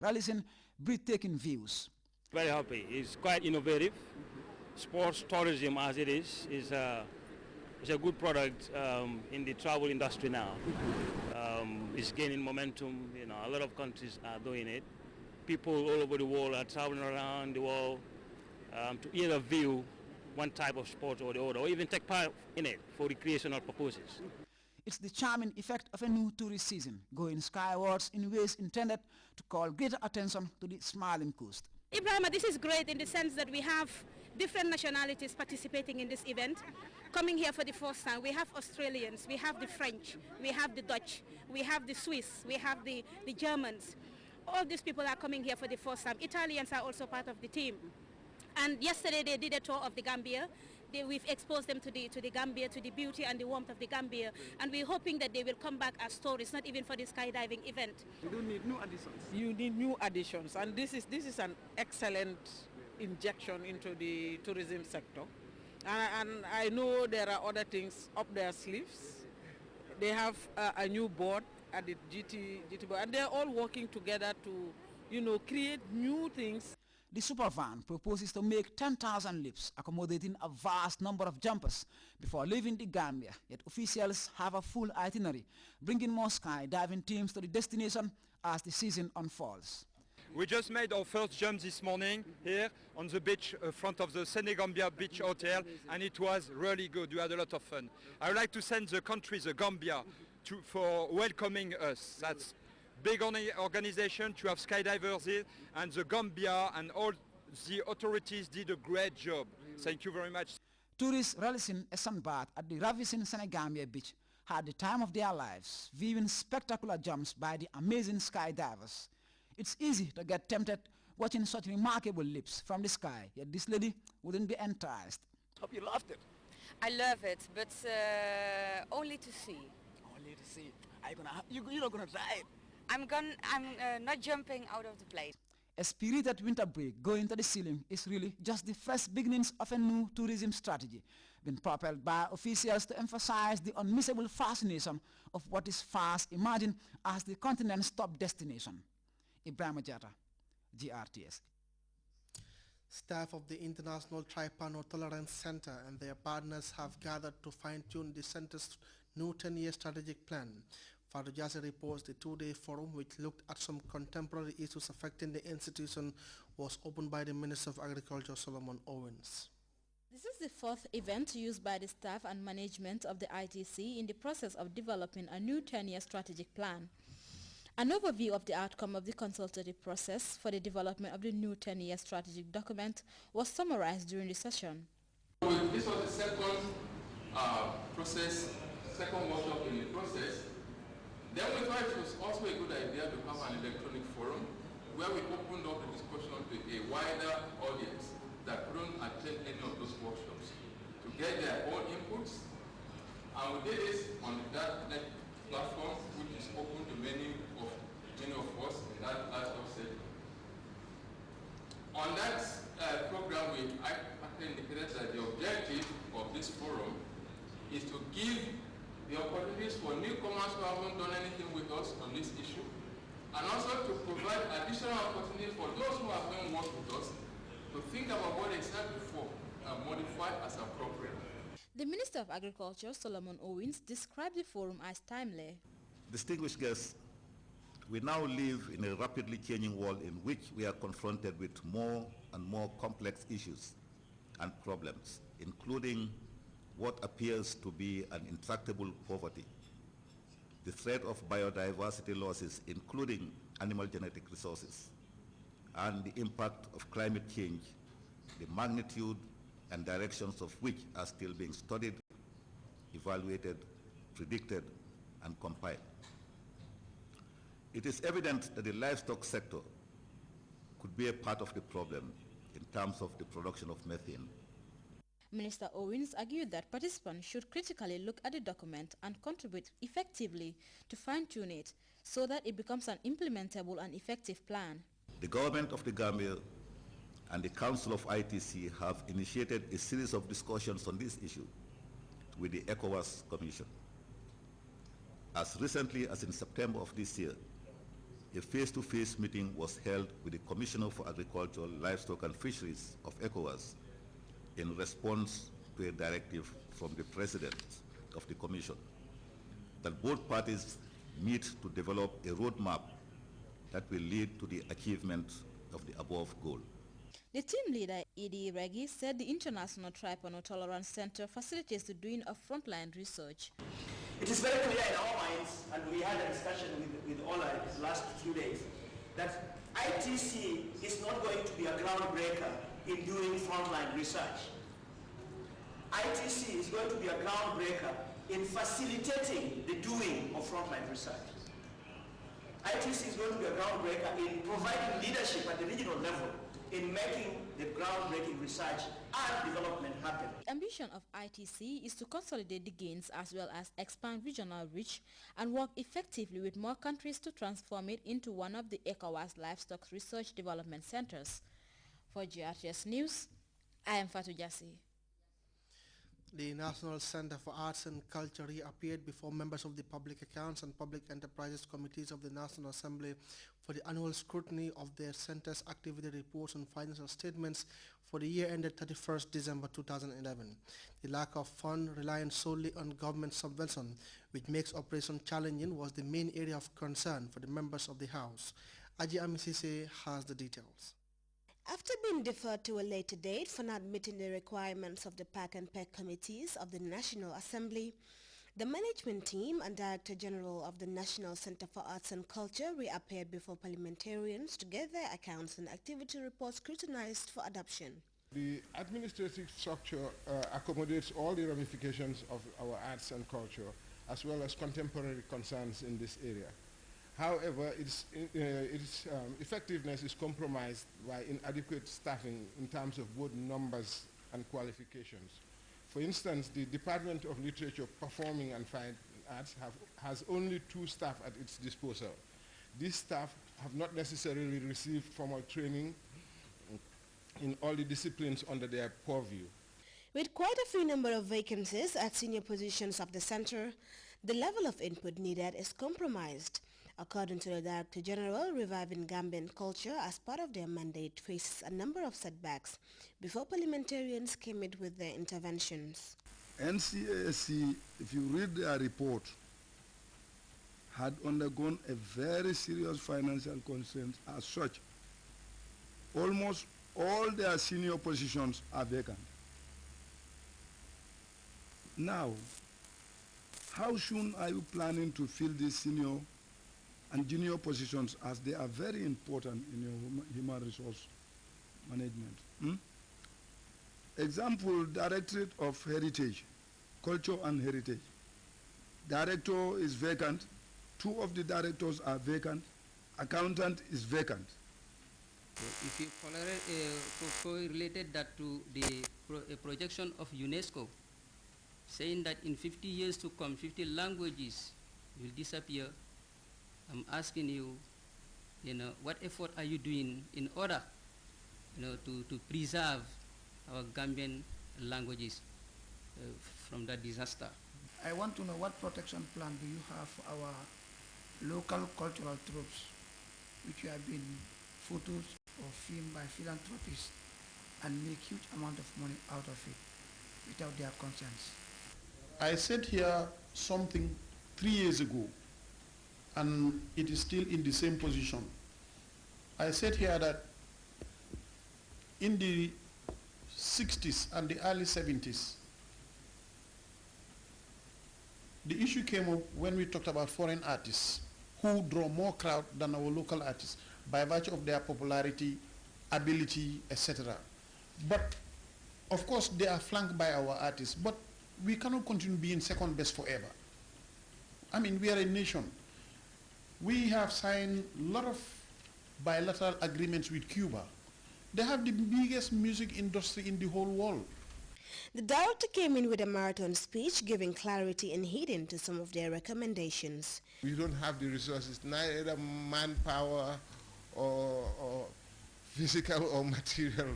releasing breathtaking views. Very happy. It's quite innovative. Sports tourism, as it is a good product in the travel industry now. It's gaining momentum. You know, a lot of countries are doing it. People all over the world are traveling around the world to either view one type of sport or the other, or even take part in it for recreational purposes. It's the charming effect of a new tourist season, going skywards in ways intended to call greater attention to the smiling coast. Ibrahima, this is great in the sense that we have different nationalities participating in this event, coming here for the first time. We have Australians, we have the French, we have the Dutch, we have the Swiss, we have the Germans. All these people are coming here for the first time. Italians are also part of the team. And yesterday they did a tour of the Gambia. We've exposed them to the Gambia, to the beauty and the warmth of the Gambia, and we're hoping that they will come back as tourists, not even for the skydiving event. You do need new additions. You need new additions, and this is an excellent injection into the tourism sector. And I know there are other things up their sleeves. They have a new board at the GT board, and they're all working together to, create new things. The supervan proposes to make 10,000 lifts, accommodating a vast number of jumpers before leaving the Gambia. Yet officials have a full itinerary, bringing more skydiving teams to the destination as the season unfolds. We just made our first jump this morning here on the beach front of the Senegambia Beach Hotel, and it was really good. We had a lot of fun. I would like to thank the country, the Gambia, for welcoming us. That's big organization to have skydivers here, and the Gambia and all the authorities did a great job. Thank you very much. Tourists relishing a sunbath at the ravishing Senegambia beach had the time of their lives, viewing spectacular jumps by the amazing skydivers. It's easy to get tempted watching such remarkable leaps from the sky, yet this lady wouldn't be enticed. Hope you loved it. I love it, but only to see. Only to see. You're not gonna try it. I'm not jumping out of the plane. A spirited winter break going to the ceiling is really just the first beginnings of a new tourism strategy, being propelled by officials to emphasize the unmissable fascination of what is fast imagined as the continent's top destination. Ibrahima Jata, GRTS. Staff of the International Tripano Tolerance Center and their partners have gathered to fine-tune the center's new 10-year strategic plan. Fadu Jase reports the two-day forum, which looked at some contemporary issues affecting the institution, was opened by the Minister of Agriculture, Solomon Owens. This is the fourth event used by the staff and management of the ITC in the process of developing a new 10-year strategic plan. An overview of the outcome of the consultative process for the development of the new 10-year strategic document was summarized during the session. This was the second second workshop in the process. Then we thought it was also a good idea to have an electronic forum where we opened up the discussion to a wider audience that couldn't attend any of those workshops to get their own inputs. And we did this on that platform, which is open to many of us in that last offset. On that program, we actually indicated that the objective of this forum is to give the opportunities for newcomers who haven't done anything with us on this issue, and also to provide additional opportunities for those who have done work with us to think about what they said before and modify as appropriate. The Minister of Agriculture, Solomon Owens, described the forum as timely. Distinguished guests, we now live in a rapidly changing world in which we are confronted with more and more complex issues and problems, including what appears to be an intractable poverty, the threat of biodiversity losses, including animal genetic resources, and the impact of climate change, the magnitude and directions of which are still being studied, evaluated, predicted, and compiled. It is evident that the livestock sector could be a part of the problem in terms of the production of methane. Minister Owens argued that participants should critically look at the document and contribute effectively to fine-tune it so that it becomes an implementable and effective plan. The government of the Gambia and the Council of ITC have initiated a series of discussions on this issue with the ECOWAS Commission. As recently as in September of this year, a face-to-face meeting was held with the Commissioner for Agriculture, Livestock and Fisheries of ECOWAS in response to a directive from the President of the Commission that both parties meet to develop a roadmap that will lead to the achievement of the above goal. The team leader, Edie Reggie, said the International Tripano Tolerance Center facilitates the doing of frontline research. It is very clear in our minds, and we had a discussion with Ola these last few days, that ITC is not going to be a groundbreaker in doing frontline research. ITC is going to be a groundbreaker in facilitating the doing of frontline research. ITC is going to be a groundbreaker in providing leadership at the regional level in making the groundbreaking research and development happen. The ambition of ITC is to consolidate the gains as well as expand regional reach and work effectively with more countries to transform it into one of the ECOWAS livestock research development centers. For GRTS News, I am Fatou Jassi. The National Center for Arts and Culture reappeared before members of the Public Accounts and Public Enterprises Committees of the National Assembly for the annual scrutiny of their center's activity reports and financial statements for the year ended 31st December 2011. The lack of fund reliant solely on government subvention, which makes operation challenging, was the main area of concern for the members of the House. Aji Amisise has the details. After being deferred to a later date for not meeting the requirements of the PAC and PEC committees of the National Assembly, the management team and Director General of the National Center for Arts and Culture reappeared before parliamentarians to get their accounts and activity reports scrutinized for adoption. The administrative structure accommodates all the ramifications of our arts and culture, as well as contemporary concerns in this area. However, its effectiveness is compromised by inadequate staffing in terms of both numbers and qualifications. For instance, the Department of Literature, Performing and Fine Arts has only 2 staff at its disposal. These staff have not necessarily received formal training in all the disciplines under their purview. With quite a few number of vacancies at senior positions of the center, the level of input needed is compromised. According to the Director General, reviving Gambian culture as part of their mandate faces a number of setbacks before parliamentarians came in with their interventions. NCASC, if you read their report, had undergone a very serious financial constraint. As such, almost all their senior positions are vacant. Now, how soon are you planning to fill these senior and junior positions, as they are very important in your human resource management? Example, Directorate of Heritage, Culture and Heritage. Director is vacant, 2 of the directors are vacant, accountant is vacant. If you correlated that to the projection of UNESCO, saying that in 50 years to come, 50 languages will disappear, I'm asking you, what effort are you doing in order, to preserve our Gambian languages from that disaster? I want to know what protection plan do you have for our local cultural troops, which have been photos or filmed by philanthropists and make huge amount of money out of it without their conscience. I said here something 3 years ago, and it is still in the same position. I said here that in the 60s and the early 70s, the issue came up when we talked about foreign artists who draw more crowd than our local artists by virtue of their popularity, ability, etc. But of course they are flanked by our artists, but we cannot continue being second best forever. I mean, we are a nation. We have signed a lot of bilateral agreements with Cuba. They have the biggest music industry in the whole world. The director came in with a marathon speech giving clarity and heeding to some of their recommendations. We don't have the resources, neither manpower or physical or material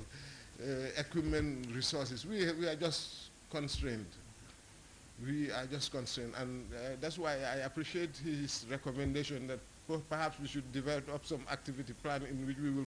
equipment resources. We are just constrained. We are just constrained, and that's why I appreciate his recommendation that perhaps we should develop some activity plan in which we will